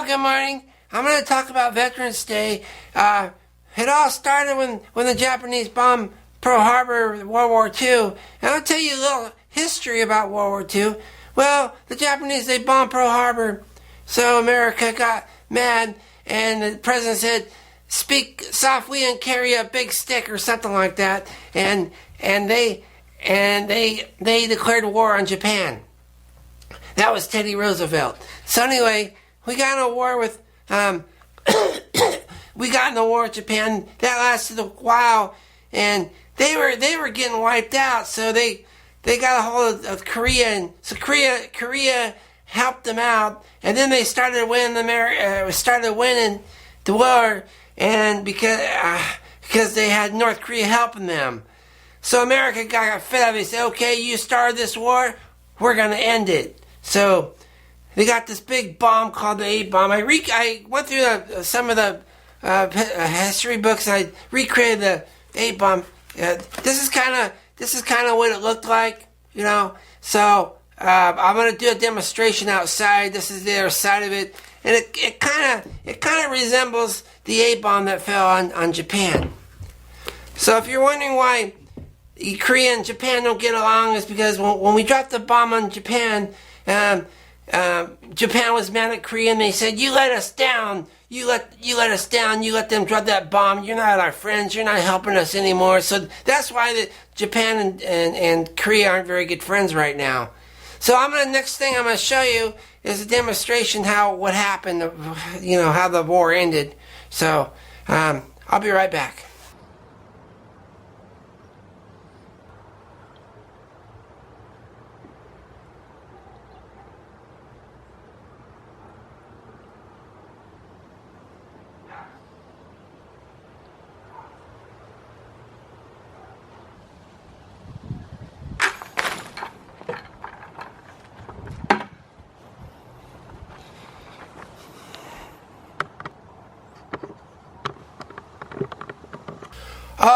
Well, good morning. I'm going to talk about Veterans Day. It all started when the Japanese bombed Pearl Harbor in World War II. And I'll tell you a little history about World War II. Well, the Japanese, they bombed Pearl Harbor, so America got mad, and the president said, "Speak softly and carry a big stick," or something like that. And they declared war on Japan. That was Teddy Roosevelt. So anyway, we got in a war with with Japan. That lasted a while, and they were getting wiped out. So they got a hold of Korea, and so Korea helped them out, and then they started winning the war, and because they had North Korea helping them. So America got fed up. They said, "Okay, you started this war, we're gonna end it." So they got this big bomb called the A-bomb. I went through some of the history books. I recreated the A-bomb. This is kind of what it looked like, you know. So I'm gonna do a demonstration outside. This is the other side of it, and it kind of resembles the A-bomb that fell on Japan. So if you're wondering why Korea and Japan don't get along, is because when we dropped the bomb on Japan, Japan was mad at Korea, and they said, "You let us down. You let us down. You let them drop that bomb. You're not our friends. You're not helping us anymore." So that's why Japan and Korea aren't very good friends right now. So next thing I'm gonna show you is a demonstration what happened, you know, how the war ended. So I'll be right back.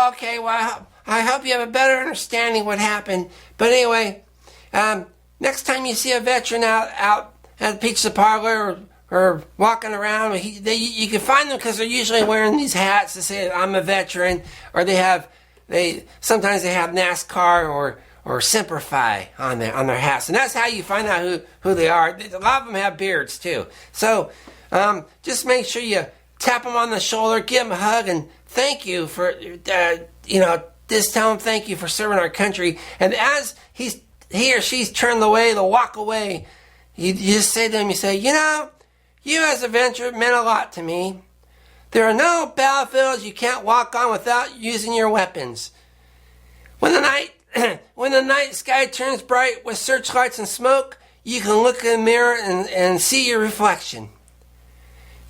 Okay, well, I hope you have a better understanding what happened. But anyway, next time you see a veteran out at a pizza parlor or walking around, you can find them because they're usually wearing these hats that say, "I'm a veteran," or sometimes they have NASCAR or Simplify on their hats, and that's how you find out who they are. A lot of them have beards too. So just make sure you tap them on the shoulder, give them a hug, and thank you for, just tell them thank you for serving our country. And as he or she's turned away, they'll walk away. You just say to them, you say, "You as a veteran meant a lot to me. There are no battlefields you can't walk on without using your weapons. When the night sky turns bright with searchlights and smoke, you can look in the mirror and see your reflection.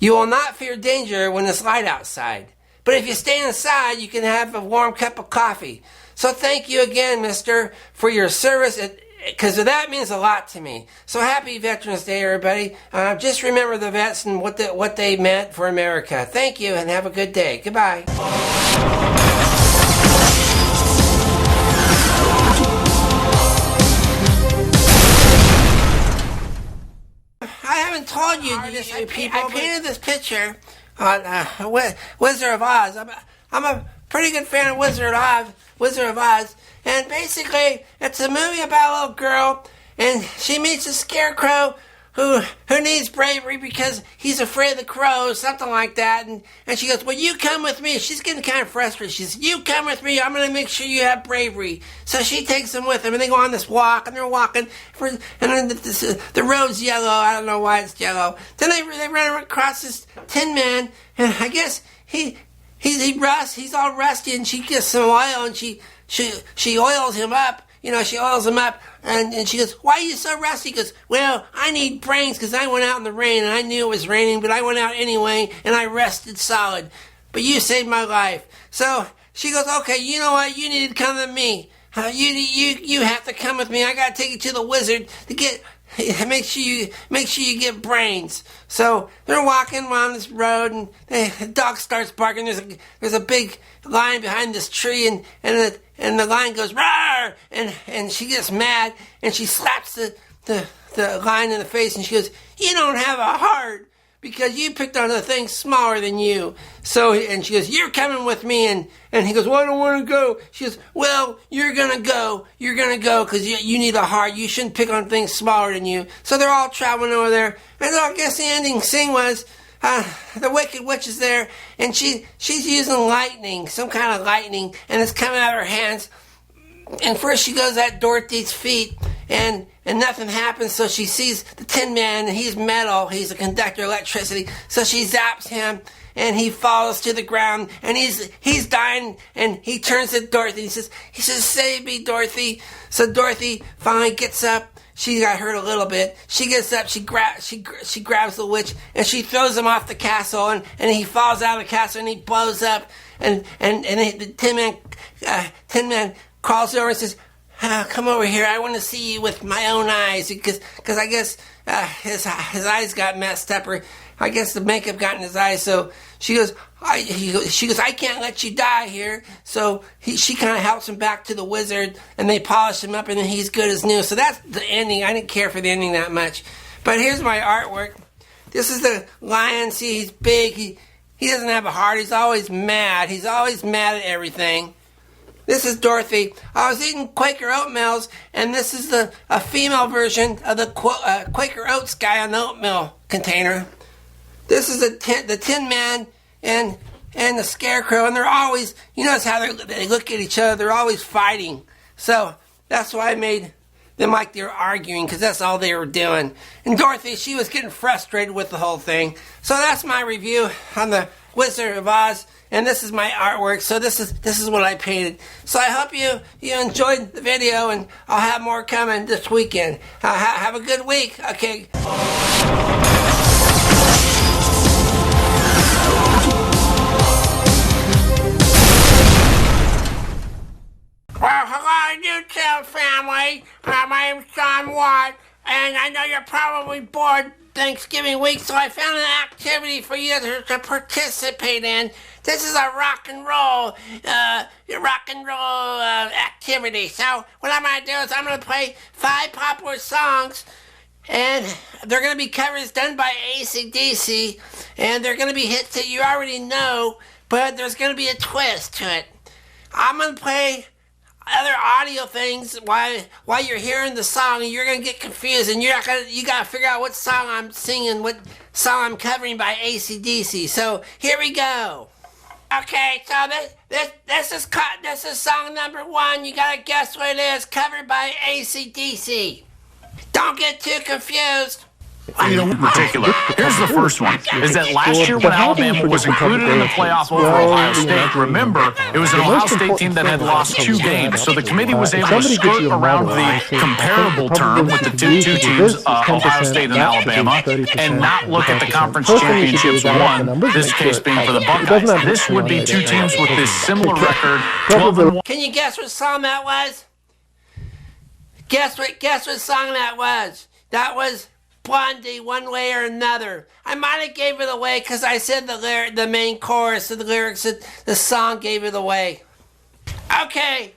You will not fear danger when it's light outside. But if you stay inside, you can have a warm cup of coffee. So thank you again, mister, for your service, because that means a lot to me. So happy Veterans Day, everybody. Just remember the vets and what they meant for America. Thank you, and have a good day. Goodbye. I haven't told you people. I painted this picture on Wizard of Oz. I'm a pretty good fan of Wizard of Oz, and basically it's a movie about a little girl, and she meets a scarecrow who needs bravery because he's afraid of the crows, something like that, and she goes, "Well, you come with me." She's getting kind of frustrated. She says, "You come with me, I'm going to make sure you have bravery." So she takes him with him, and they go on this walk, and they're walking, and then the road's yellow. I don't know why it's yellow. Then they run across this Tin Man, and I guess he's all rusty, and she gets some oil, and she oils him up. She oils him up, and she goes, "Why are you so rusty?" He goes, "Well, I need brains because I went out in the rain, and I knew it was raining, but I went out anyway, and I rested solid. But you saved my life." So she goes, "Okay, you know what? You need to come with me. You have to come with me. I got to take you to the wizard to make sure you get brains." So they're walking around this road, and the dog starts barking. There's a big lion behind this tree, and the lion goes "Roar!" and she gets mad, and she slaps the lion in the face, and she goes, "You don't have a heart." because you picked on a thing smaller than you. So, and she goes, you're coming with me. And he goes, well, I don't want to go. She goes, well, you're going to go. You're going to go because you need a heart. You shouldn't pick on things smaller than you. So they're all traveling over there. And I guess the ending scene was the Wicked Witch is there. And she's using lightning, some kind of lightning. And it's coming out of her hands. And first she goes at Dorothy's feet. And nothing happens, so she sees the Tin Man, and he's metal, he's a conductor of electricity, so she zaps him, and he falls to the ground, and he's dying, and he turns to Dorothy, he says, save me, Dorothy. So Dorothy finally gets up. She got hurt a little bit. She gets up, she grabs the witch, and she throws him off the castle, and he falls out of the castle, and he blows up, and the Tin Man crawls over and says, come over here. I want to see you with my own eyes, because I guess his eyes got messed up, or I guess the makeup got in his eyes. So she goes, I can't let you die here. So she kind of helps him back to the wizard, and they polish him up, and then he's good as new. So that's the ending. I didn't care for the ending that much, but here's my artwork. This is the lion. See, he's big. He doesn't have a heart. He's always mad. He's always mad at everything. This is Dorothy. I was eating Quaker oatmeals, and this is a female version of the Quaker Oats guy on the oatmeal container. This is the Tin Man and the Scarecrow, and they're always, you notice how they look at each other, they're always fighting. So that's why I made them like they were arguing, because that's all they were doing. And Dorothy, she was getting frustrated with the whole thing. So that's my review on the Wizard of Oz. And this is my artwork, so this is what I painted. So I hope you enjoyed the video, and I'll have more coming this weekend. Have a good week. Okay. Well, hello, YouTube family. My name's John Watt, and I know you're probably bored Thanksgiving week, so I found an activity for you to participate in. This is a rock and roll activity. So what I'm going to do is I'm going to play 5 popular songs, and they're going to be covers done by AC/DC, and they're going to be hits that you already know, but there's going to be a twist to it. I'm going to play other audio things while you're hearing the song, and you're gonna get confused, and you gotta figure out what song I'm singing, what song I'm covering by AC/DC. So here we go. Okay, so this is song number 1. You gotta guess what it is, covered by AC/DC. Don't get too confused. In particular. Here's the first one, is that last year when Alabama was included in the playoff over Ohio State, remember, it was an Ohio State team that had lost 2 games, so the committee was able to skirt around the comparable term with the two teams, Ohio State and Alabama, and not look at the conference championships won, this case being for the Buckeyes. This would be 2 teams with this similar record, 12-1. Can you guess what song that was? Guess what song that was? That was Blondie, One Way or Another. I might have gave it away because I said the main chorus of the lyrics, the song gave it away. Okay,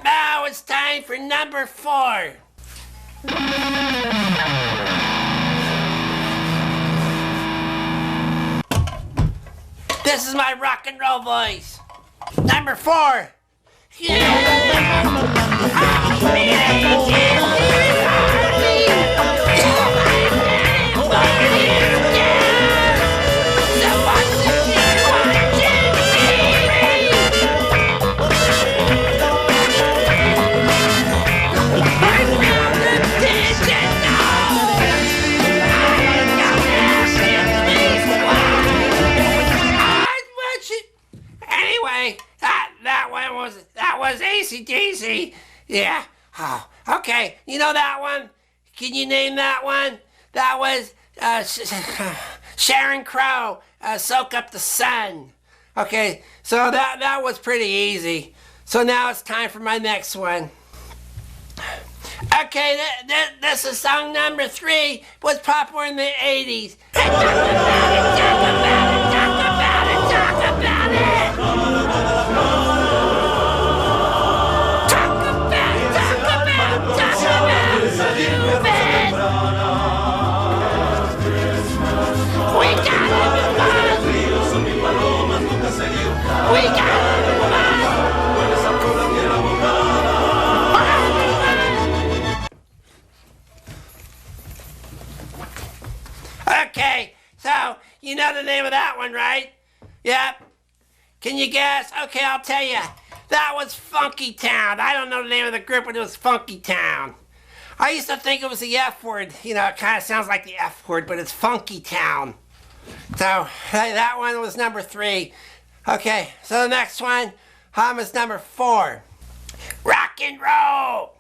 now it's time for number 4. This is my rock and roll voice. Number 4. Anyway, that was AC/DC. Yeah. Oh, okay. You know that one? Can you name that one? That was Sharon Crow, Soak Up the Sun. Okay, so that was pretty easy. So now it's time for my next one. Okay, this is song number 3. Was popular in the 80s. Talk about it. We the name of that one, right? Yep. Can you guess? Okay, I'll tell you. That was Funky Town. I don't know the name of the group, but it was Funky Town. I used to think it was the F word. You know, it kind of sounds like the F word, but it's Funky Town. So that one was number 3. Okay, so the next one is number 4. Rock and roll.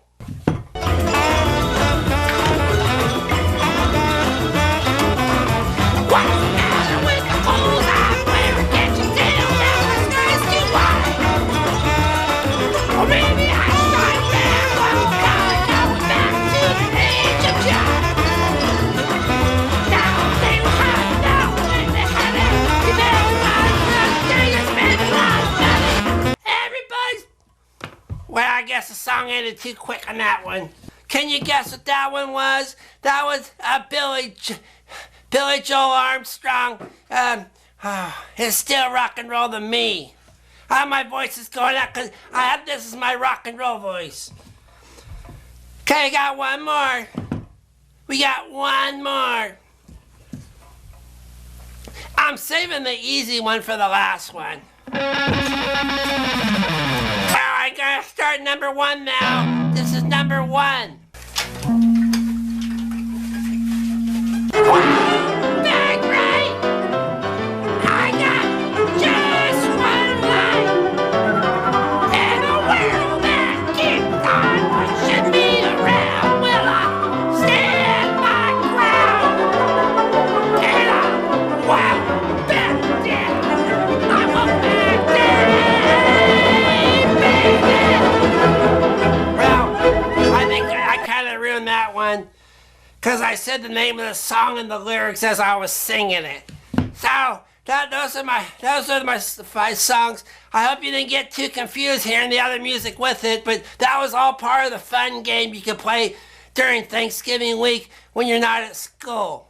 Well, I guess the song ended too quick on that one. Can you guess what that one was? That was Billy Joel Armstrong. It's still rock and roll to me. My voice is going out because this is my rock and roll voice. Okay, got one more. We got one more. I'm saving the easy one for the last one. I gotta start number 1 now. This is number 1. Big right. I got just one life. And a world that keeps on pushing me around. Will I stand my ground? And I won't back down. I won't back down. Well, I think I kind of ruined that one because I said the name of the song and the lyrics as I was singing it. So those are my 5 songs. I hope you didn't get too confused hearing the other music with it, but that was all part of the fun game you can play during Thanksgiving week when you're not at school.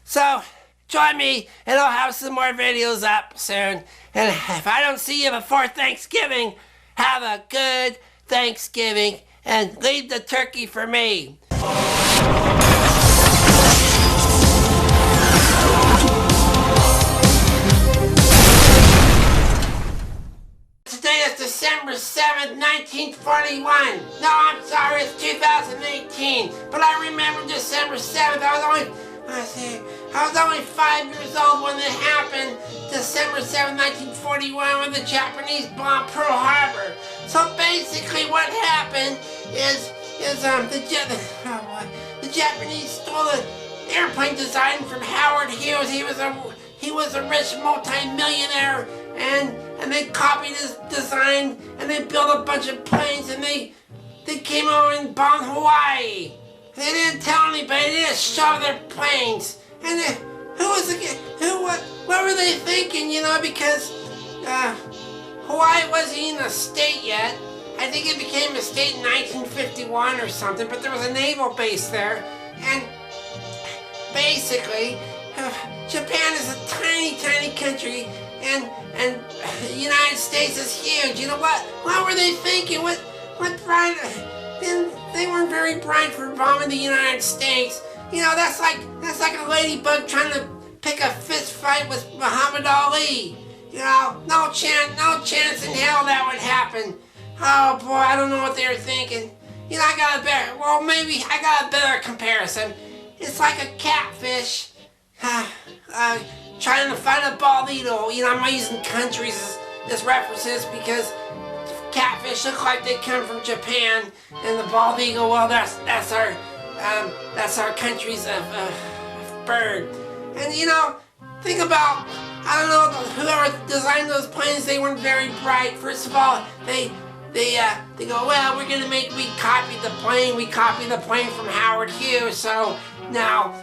So join me and I'll have some more videos up soon. And if I don't see you before Thanksgiving, have a good Thanksgiving and leave the turkey for me. Today is December 7th, 1941. No, I'm sorry, it's 2018. But I remember December 7th. I was only 5 years old when it happened. December 7th, 1941, when the Japanese bombed Pearl Harbor. So basically what happened is the Japanese stole an airplane design from Howard Hughes. He was a rich multi-millionaire, and they copied his design and they built a bunch of planes, and they came over and bombed Hawaii. They didn't tell anybody. They just showed their planes. And what were they thinking? You know, because Hawaii wasn't even a state yet. I think it became a state in 1951 or something. But there was a naval base there, and basically, Japan is a tiny, tiny country, and the United States is huge. You know what? What were they thinking? What pride? They weren't very bright for bombing the United States. You know, that's like a ladybug trying to pick a fist fight with Muhammad Ali. You know, no chance in hell that would happen. Oh boy, I don't know what they were thinking. You know, maybe I got a better comparison. It's like a catfish trying to find a bald eagle. You know, I'm using countries as references because catfish look like they come from Japan, and the bald eagle, well, that's our country's bird. And you know, think about, I don't know, whoever designed those planes, they weren't very bright. First of all, they go, well, we copied the plane from Howard Hughes, so now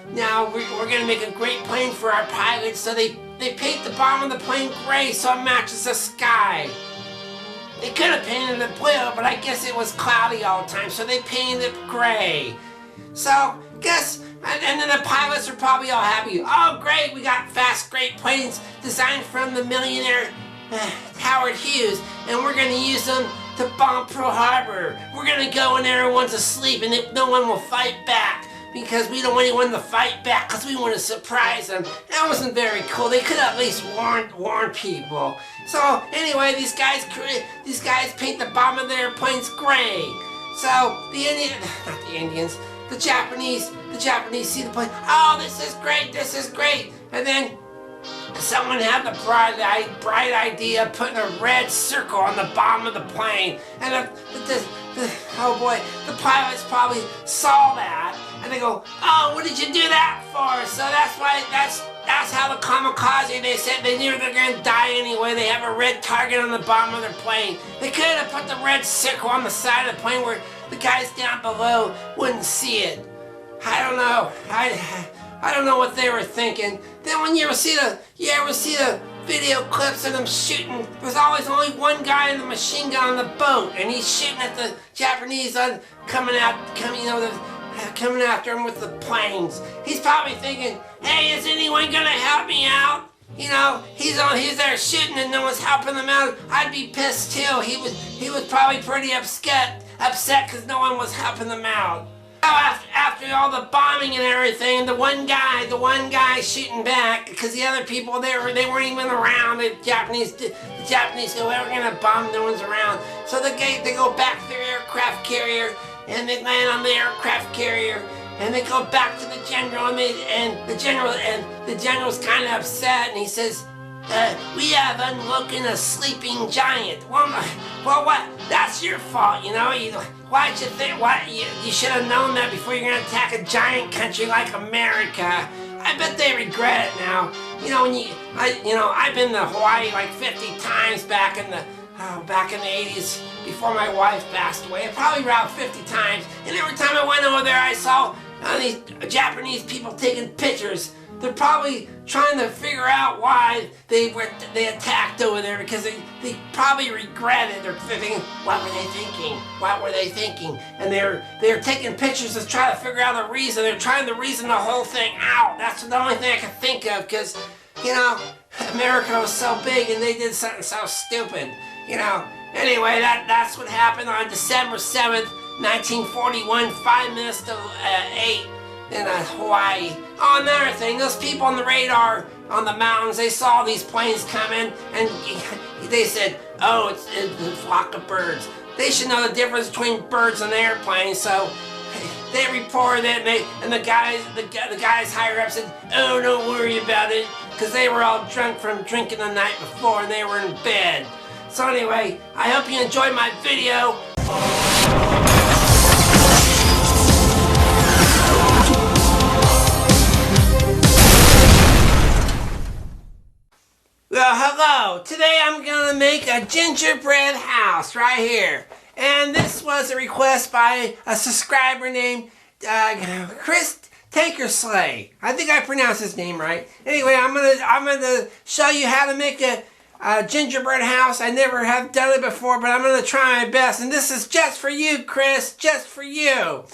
we're gonna make a great plane for our pilots. So they paint the bottom of the plane gray so it matches the sky. They could have painted it blue, but I guess it was cloudy all the time, so they painted it gray. So, and then the pilots are probably all happy. Oh, great, we got fast, great planes designed from the millionaire Howard Hughes, and we're gonna use them to bomb Pearl Harbor. We're gonna go when everyone's asleep and no one will fight back. because we don't want anyone to fight back because we want to surprise them. That wasn't very cool. They could have at least warn people. So anyway, these guys paint the bottom of their airplanes gray. So the Japanese see the plane. Oh, this is great. And then someone had the bright idea of putting a red circle on the bottom of the plane. And oh boy, the pilots probably saw that. And they go, oh, what did you do that for? So that's how the kamikaze, they said they knew they're going to die anyway. They have a red target on the bottom of their plane. They could have put the red circle on the side of the plane where the guys down below wouldn't see it. I don't know. I don't know what they were thinking. Then when you ever see the video clips of them shooting, there's always only one guy in the machine gun on the boat, and he's shooting at the Japanese coming after him with the planes. He's probably thinking, hey, is anyone gonna help me out? You know, he's there shooting and no one's helping him out. I'd be pissed too. He was probably pretty upset because no one was helping them out. After all the bombing and everything, the one guy shooting back, because the other people they weren't even around. The Japanese go, we're gonna bomb, no one's around. So they go back to their aircraft carrier, and they land on the aircraft carrier, and they go back to the general, and the general's kind of upset, and he says, we have unwoken a sleeping giant. Well, what? That's your fault, you know. Why'd you think? You should have known that before you're gonna attack a giant country like America. I bet they regret it now. You know, I've been to Hawaii like 50 times back in the 80s before my wife passed away. Probably around 50 times. And every time I went over there, I saw these Japanese people taking pictures. They're probably trying to figure out why they attacked over there, because they probably regret it. They're thinking, what were they thinking? And they're taking pictures to try to figure out the reason. They're trying to reason the whole thing out. That's the only thing I can think of, because, you know, America was so big and they did something so stupid, you know. Anyway, that's what happened on December 7th, 1941, 5 minutes to 8. In Hawaii. Oh, another thing, those people on the radar on the mountains, they saw these planes coming, and they said, oh, it's a flock of birds. They should know the difference between birds and airplanes, so they reported it, and the guys higher up said, oh, don't worry about it, because they were all drunk from drinking the night before, and they were in bed. So anyway, I hope you enjoyed my video. Well, hello. Today I'm going to make a gingerbread house right here. And this was a request by a subscriber named Chris Tankersley. I think I pronounced his name right. Anyway, I'm gonna show you how to make a gingerbread house. I never have done it before, but I'm going to try my best. And this is just for you, Chris. Just for you.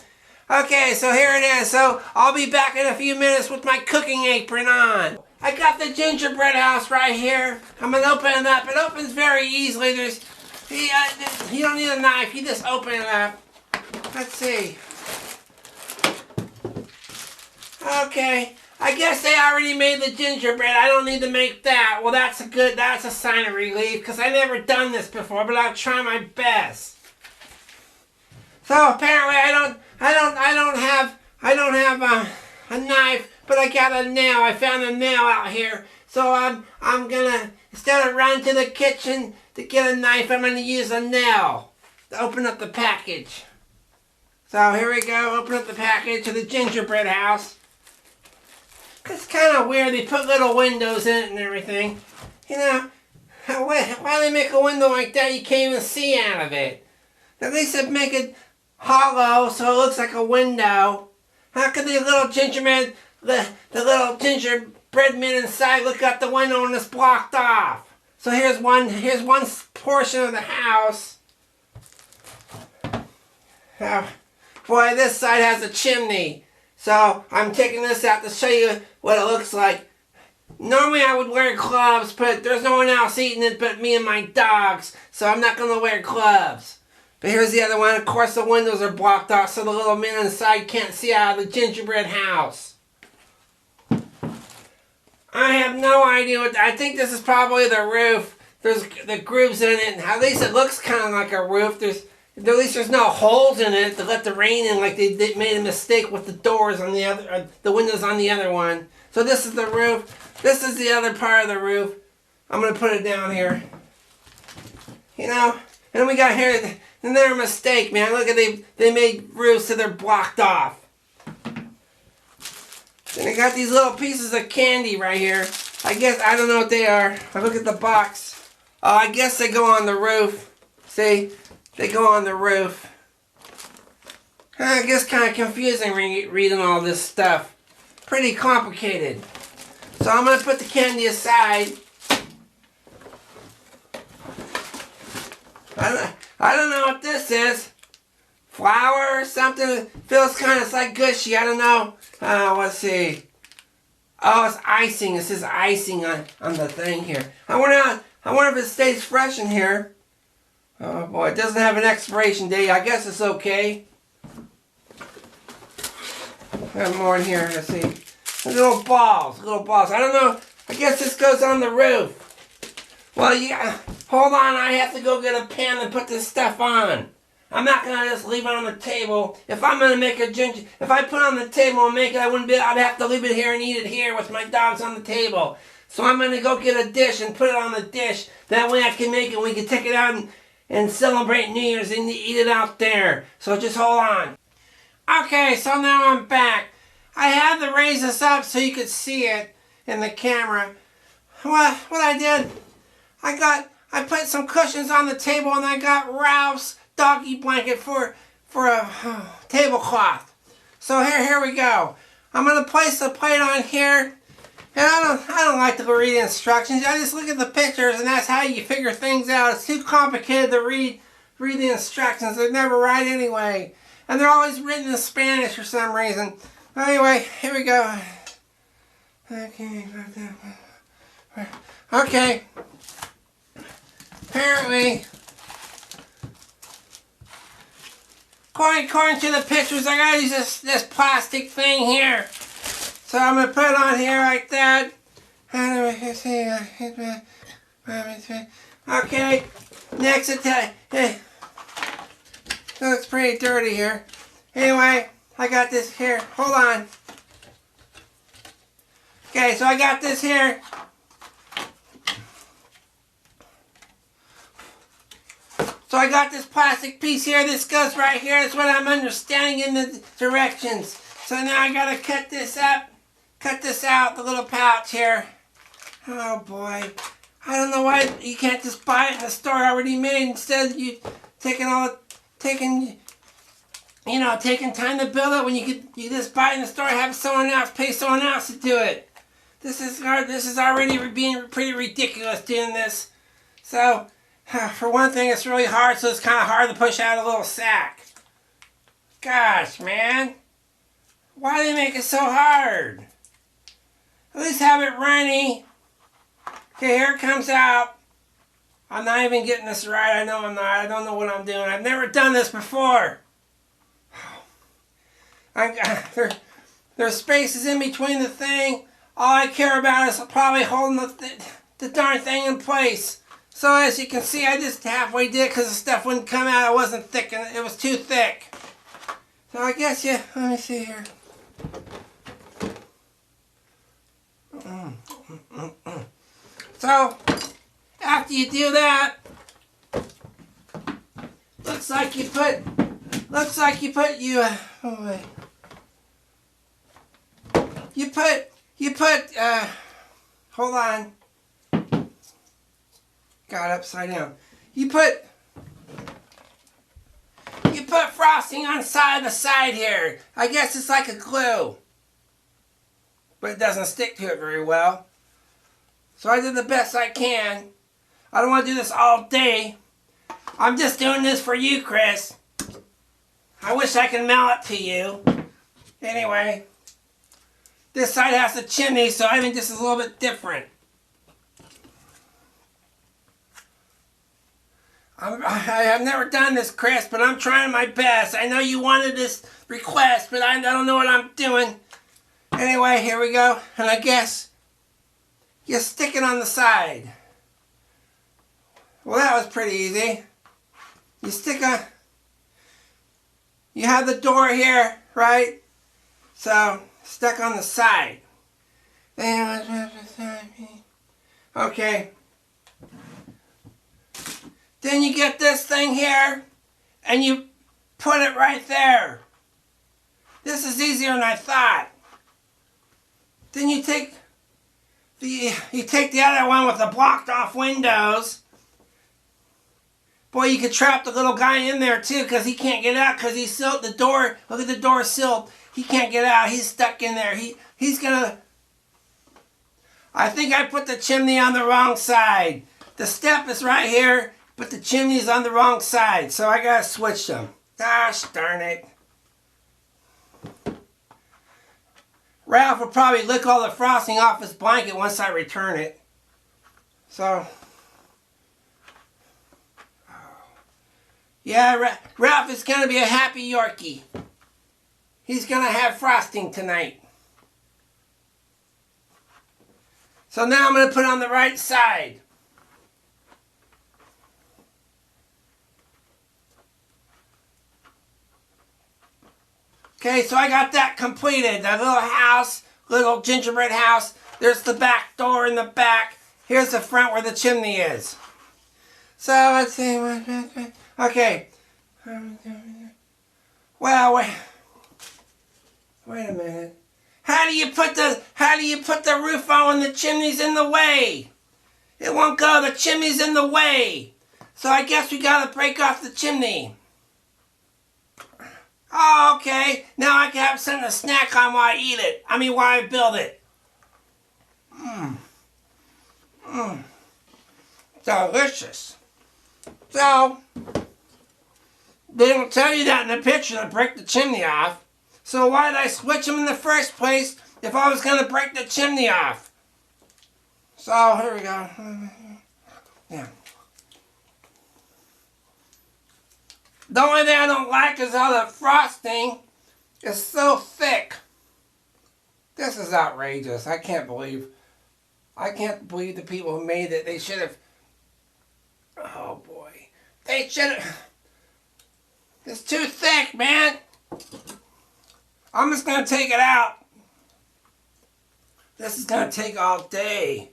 Okay, so here it is. So I'll be back in a few minutes with my cooking apron on. I got the gingerbread house right here. I'm going to open it up. It opens very easily. You don't need a knife. You just open it up. Let's see. Okay. I guess they already made the gingerbread. I don't need to make that. Well, that's a sign of relief, because I've never done this before, but I'll try my best. So apparently I don't have a knife. But I got a nail. I found a nail out here. So I'm gonna, instead of running to the kitchen to get a knife, I'm gonna use a nail to open up the package. So here we go, open up the package of the gingerbread house. It's kind of weird, they put little windows in it and everything. You know, why they make a window like that you can't even see out of it? At least they make it hollow so it looks like a window. How could the little gingerbread little gingerbread man inside look out the window and it's blocked off? So here's one portion of the house. Boy, this side has a chimney. So I'm taking this out to show you what it looks like. Normally I would wear gloves, but there's no one else eating it but me and my dogs, so I'm not going to wear gloves. But here's the other one. Of course, the windows are blocked off, so the little man inside can't see out of the gingerbread house. I have no idea what... I think this is probably the roof. There's the grooves in it. At least it looks kind of like a roof. At least there's no holes in it to let the rain in, like they made a mistake with the doors on the other... the windows on the other one. So this is the roof. This is the other part of the roof. I'm going to put it down here. You know? And we got here... And they're a mistake, man. Look at they made roofs so they're blocked off. And they got these little pieces of candy right here. I guess, I don't know what they are. I look at the box. Oh, I guess they go on the roof. See? They go on the roof. I guess kind of confusing reading all this stuff. Pretty complicated. So I'm going to put the candy aside. I don't know what this is. Flour or something. Feels kind of like gushy. I don't know. Let's see. Oh, it's icing. It says icing on the thing here. I wonder if it stays fresh in here. Oh boy, it doesn't have an expiration date. I guess it's okay. Got more in here. Let's see. Little balls. I don't know. I guess this goes on the roof. Well, yeah. Hold on, I have to go get a pan and put this stuff on. I'm not gonna just leave it on the table. If I'm gonna make a if I put it on the table and make it, I'd have to leave it here and eat it here with my dogs on the table. So I'm gonna go get a dish and put it on the dish. That way I can make it, we can take it out and celebrate New Year's and eat it out there. So just hold on. Okay, so now I'm back. I had to raise this up so you could see it in the camera. What I did, I put some cushions on the table and I got Ralph's doggy blanket for a tablecloth. So here we go. I'm going to place the plate on here. And I don't like to read the instructions. I just look at the pictures and that's how you figure things out. It's too complicated to read the instructions. They're never right anyway. And they're always written in Spanish for some reason. Anyway, here we go. Okay. Apparently, according to the pictures, I gotta use this plastic thing here. So I'm gonna put it on here like that. Okay, next it looks pretty dirty here. Anyway, I got this here. Hold on. Okay, so I got this here. So I got this plastic piece here. This goes right here. That's what I'm understanding in the directions. So now I gotta cut this up. Cut this out, the little pouch here. Oh boy. I don't know why you can't just buy it in the store already made. Instead you taking time to build it when you just buy it in the store and have someone else pay someone else to do it. This is already being pretty ridiculous doing this. So for one thing, it's really hard, so it's kind of hard to push out a little sack. Gosh, man. Why do they make it so hard? At least have it runny. Okay, here it comes out. I'm not even getting this right. I know I'm not. I don't know what I'm doing. I've never done this before. There's spaces in between the thing. All I care about is probably holding the darn thing in place. So as you can see, I just halfway did it because the stuff wouldn't come out. It wasn't thick, and it was too thick. So I guess, yeah, let me see here. So, after you do that, looks like you put, hold on. Got upside down. You put frosting on the side here. I guess it's like a glue. But it doesn't stick to it very well. So I did the best I can. I don't want to do this all day. I'm just doing this for you, Chris. I wish I could mail it to you. Anyway, this side has a chimney, so I think this is a little bit different. I have never done this, Chris, but I'm trying my best. I know you wanted this request, but I don't know what I'm doing. Anyway, here we go. And I guess you stick it on the side. Well, that was pretty easy. You have the door here, right? So, stuck on the side. Okay. Then you get this thing here, and you put it right there. This is easier than I thought. Then you take the other one with the blocked off windows. Boy, you could trap the little guy in there too, because he can't get out because he's sealed the door. Look at the door sealed. He can't get out. He's stuck in there. He's gonna... I think I put the chimney on the wrong side. The step is right here, but the chimney's on the wrong side, so I gotta switch them. Gosh darn it. Ralph will probably lick all the frosting off his blanket once I return it. So... yeah, Ralph is going to be a happy Yorkie. He's going to have frosting tonight. So now I'm going to put it on the right side. Okay, so I got that completed. That little house, little gingerbread house. There's the back door in the back. Here's the front where the chimney is. So let's see. Okay. Well, wait a minute. How do you put the roof on when the chimney's in the way? It won't go. The chimney's in the way. So I guess we gotta break off the chimney. Oh, okay. Now I can have something to snack on while I eat it. While I build it. Delicious. So, they don't tell you that in the picture to break the chimney off. So why did I switch them in the first place if I was going to break the chimney off? So, here we go. Yeah. The only thing I don't like is how the frosting is so thick. This is outrageous. I can't believe the people who made it. They should have... oh, boy. They should have... it's too thick, man. I'm just going to take it out. This is going to take all day.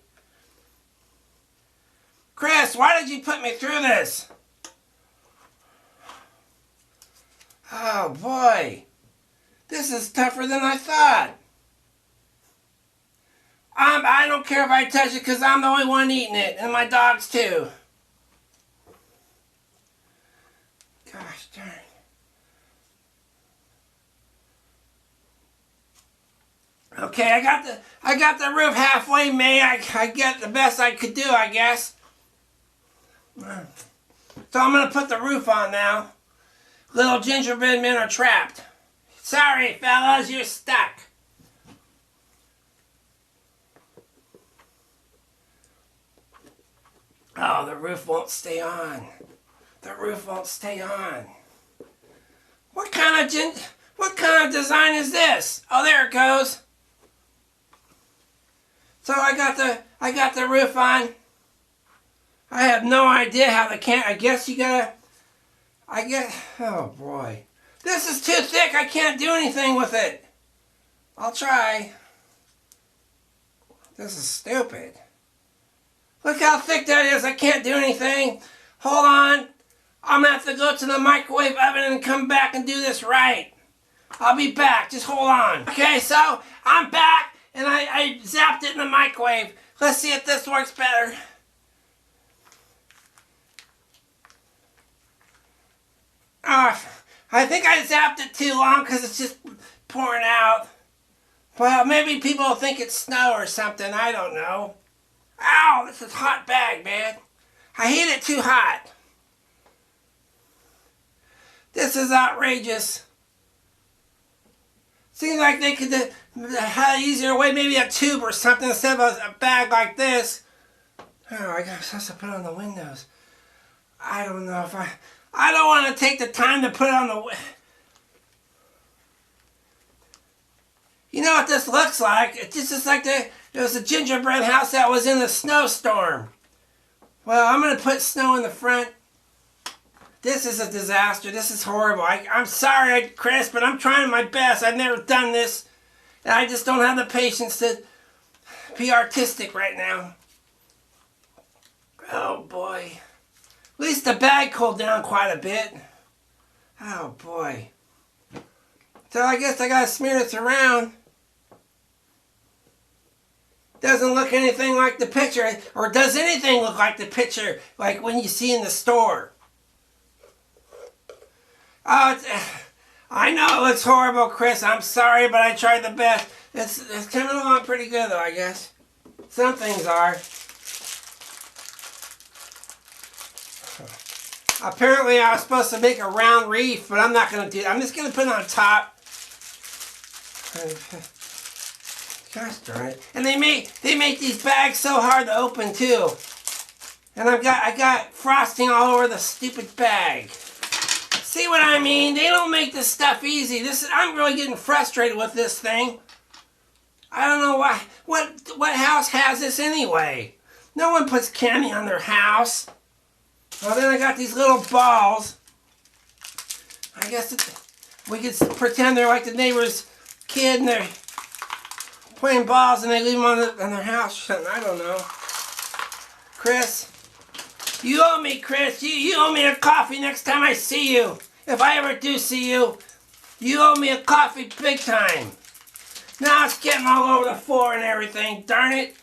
Chris, why did you put me through this? Oh, boy. This is tougher than I thought. I don't care if I touch it because I'm the only one eating it. And my dogs, too. Gosh darn. Okay, I got the roof halfway made. I get the best I could do, I guess. So I'm going to put the roof on now. Little gingerbread men are trapped. Sorry, fellas, you're stuck. Oh, the roof won't stay on. The roof won't stay on. What kind of design is this? Oh, there it goes. So I got the roof on. I have no idea how I guess you gotta... oh boy. This is too thick. I can't do anything with it. I'll try. This is stupid. Look how thick that is. I can't do anything. Hold on. I'm going to have to go to the microwave oven and come back and do this right. I'll be back. Just hold on. Okay, so I'm back and I zapped it in the microwave. Let's see if this works better. I think I zapped it too long because it's just pouring out. Well, maybe people will think it's snow or something. I don't know. Ow, this is hot bag, man. I heat it too hot. This is outrageous. Seems like they could have an easier way, maybe a tube or something instead of a bag like this. Oh, I guess I have to put it on the windows. I don't know if I don't want to take the time to put it on the... You know what this looks like? It just looks like there was a gingerbread house that was in a snowstorm. Well, I'm going to put snow in the front. This is a disaster. This is horrible. I'm sorry, Chris, but I'm trying my best. I've never done this. And I just don't have the patience to be artistic right now. Oh, boy. At least the bag cooled down quite a bit. Oh, boy. So I guess I got to smear this around. Doesn't look anything like the picture. Or does anything look like the picture like when you see in the store? Oh, I know it looks horrible, Chris. I'm sorry, but I tried the best. It's coming along pretty good, though, I guess. Some things are. Apparently, I was supposed to make a round wreath, but I'm not going to do that. I'm just going to put it on top. Gosh darn it. And they make these bags so hard to open, too. And I got frosting all over the stupid bag. See what I mean? They don't make this stuff easy. I'm really getting frustrated with this thing. I don't know why. What house has this anyway? No one puts candy on their house. Well, then I got these little balls. I guess we could pretend they're like the neighbor's kid and they're playing balls and they leave them on their house. I don't know. Chris. You owe me, Chris. You owe me a coffee next time I see you. If I ever do see you, you owe me a coffee big time. Now it's getting all over the floor and everything. Darn it.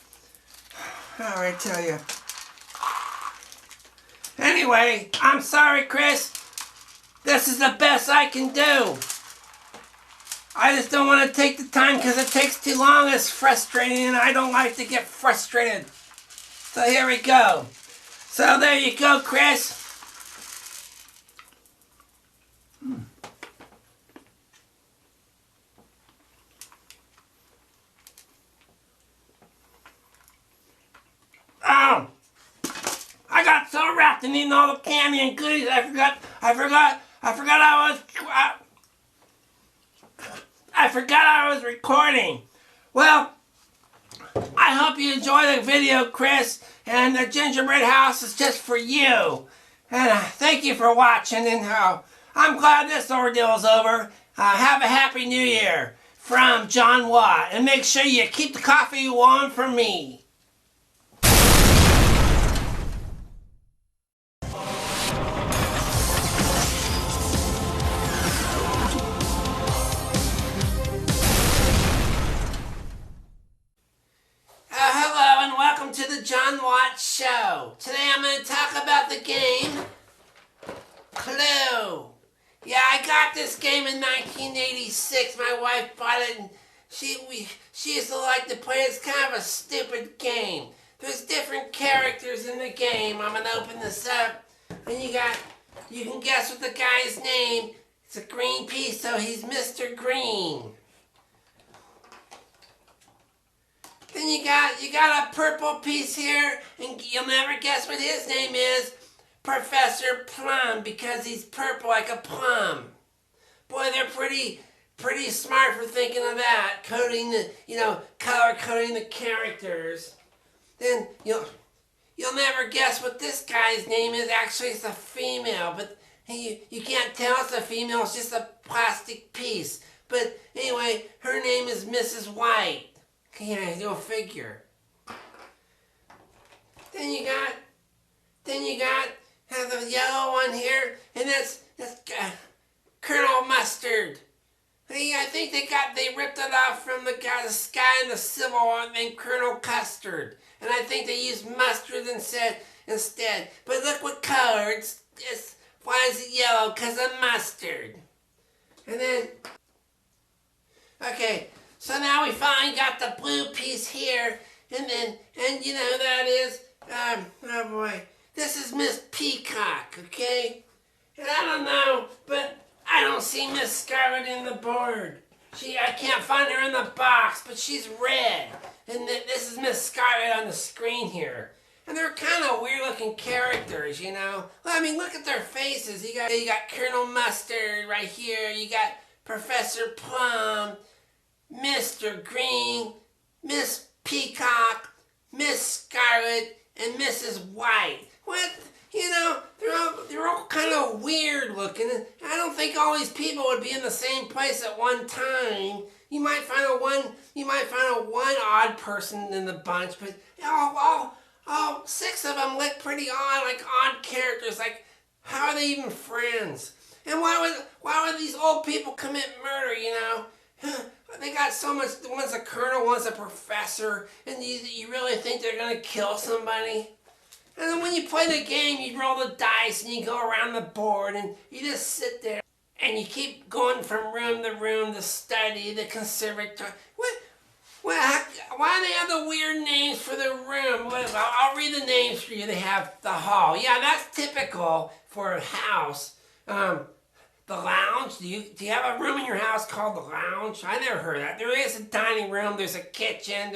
Oh, I tell you. Anyway, I'm sorry, Chris. This is the best I can do. I just don't want to take the time because it takes too long. It's frustrating and I don't like to get frustrated. So here we go. So there you go, Chris. Oh, I got so wrapped in eating all the candy and goodies. I forgot I was recording. Well, I hope you enjoy the video, Chris. And the Gingerbread House is just for you. And thank you for watching. And I'm glad this ordeal is over. Have a happy new year from John Watt. And make sure you keep the coffee warm for me. To the John Watt Show. Today I'm going to talk about the game Clue. Yeah, I got this game in 1986. My wife bought it and she used to like to play it. It's kind of a stupid game. There's different characters in the game. I'm going to open this up and you can guess what the guy's name. It's a green piece, so he's Mr. Green. Then you got a purple piece here, and you'll never guess what his name is. Professor Plum, because he's purple like a plum. Boy, they're pretty smart for thinking of that. Coding color coding the characters. Then you'll never guess what this guy's name is. Actually, it's a female, but you can't tell it's a female. It's just a plastic piece. But anyway, her name is Mrs. White. Yeah, you'll figure. Then you got the yellow one here, and that's Colonel Mustard. I think they ripped it off from the guy in the Civil War named Colonel Custard, and I think they used mustard instead. But look what color why is it yellow? 'Cause of mustard. And then okay. So now we finally got the blue piece here, and you know who that is? Oh boy, this is Miss Peacock, okay? And I don't know, but I don't see Miss Scarlet in the board. I can't find her in the box, but she's red. And this is Miss Scarlet on the screen here. And they're kind of weird-looking characters, you know. I mean, look at their faces. You got Colonel Mustard right here. You got Professor Plum, Mr. Green, Miss Peacock, Miss Scarlet, and Mrs. White. What? You know, they're all kind of weird looking. I don't think all these people would be in the same place at one time. You might find a one odd person in the bunch, but all 6 of them look pretty odd, like odd characters. Like, how are they even friends? And why would these old people commit murder? You know, they got so much. One's a colonel, one's a professor, and you really think they're gonna kill somebody? And then when you play the game, you roll the dice and you go around the board and you just sit there and you keep going from room to room, the study, the conservatory. Why do they have the weird names for the room? I'll read the names for you. They have the hall. Yeah, that's typical for a house. The lounge. Do you have a room in your house called the lounge? I never heard of that. There is a dining room. There's a kitchen.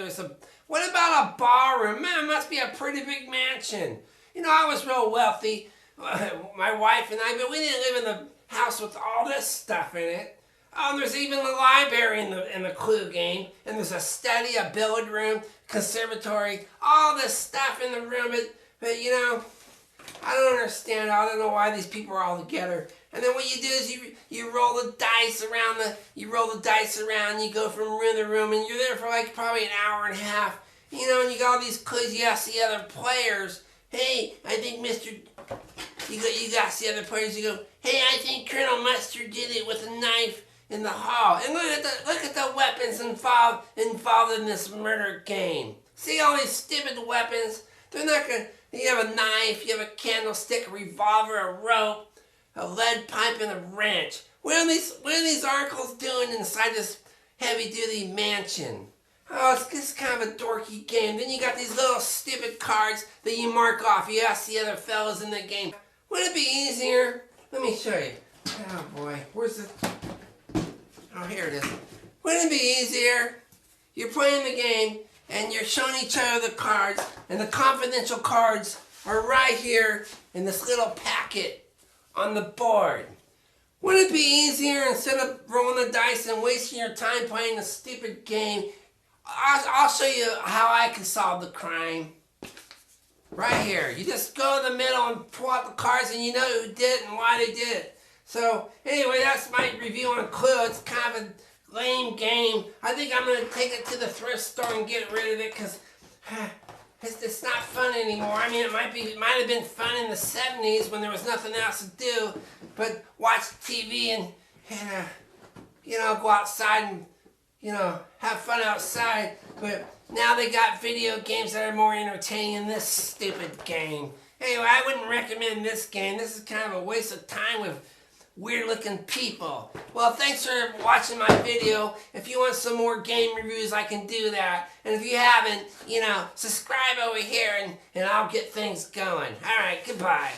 What about a bar room? Man, it must be a pretty big mansion. You know, I was real wealthy, my wife and I, but we didn't live in the house with all this stuff in it. Oh, and there's even the library in the Clue game, and there's a study, a billiard room, conservatory, all this stuff in the room. But you know, I don't understand. I don't know why these people are all together. And then what you do is you roll the dice around you go from room to room, and you're there for like probably an hour and a half. You know, and you got all these clues. You ask the other players, hey, I think you got the other players. You go, hey, I think Colonel Mustard did it with a knife in the hall. And look at the weapons involved in this murder game. See all these stupid weapons? They're not gonna. You have a knife, you have a candlestick, a revolver, a rope, a lead pipe, and a wrench. What are these articles doing inside this heavy-duty mansion? Oh, it's just kind of a dorky game. Then you got these little stupid cards that you mark off. You ask the other fellas in the game. Would it be easier? Let me show you. Oh boy, where's the... Oh, here it is. Wouldn't it be easier? You're playing the game, and you're showing each other the cards, and the confidential cards are right here in this little packet on the board. Wouldn't it be easier, instead of rolling the dice and wasting your time playing a stupid game, I'll show you how I can solve the crime. Right here. You just go to the middle and pull out the cards, and you know who did it and why they did it. So, anyway, that's my review on Clue. It's kind of a lame game. I think I'm going to take it to the thrift store and get rid of it, because it's not fun anymore. I mean, it might have been fun in the 70s when there was nothing else to do but watch TV and you know, go outside and, you know, have fun outside. But now they got video games that are more entertaining than this stupid game. Anyway, I wouldn't recommend this game. This is kind of a waste of time with weird-looking people. Well, thanks for watching my video. If you want some more game reviews, I can do that. And if you haven't, you know, subscribe over here and I'll get things going. All right, goodbye.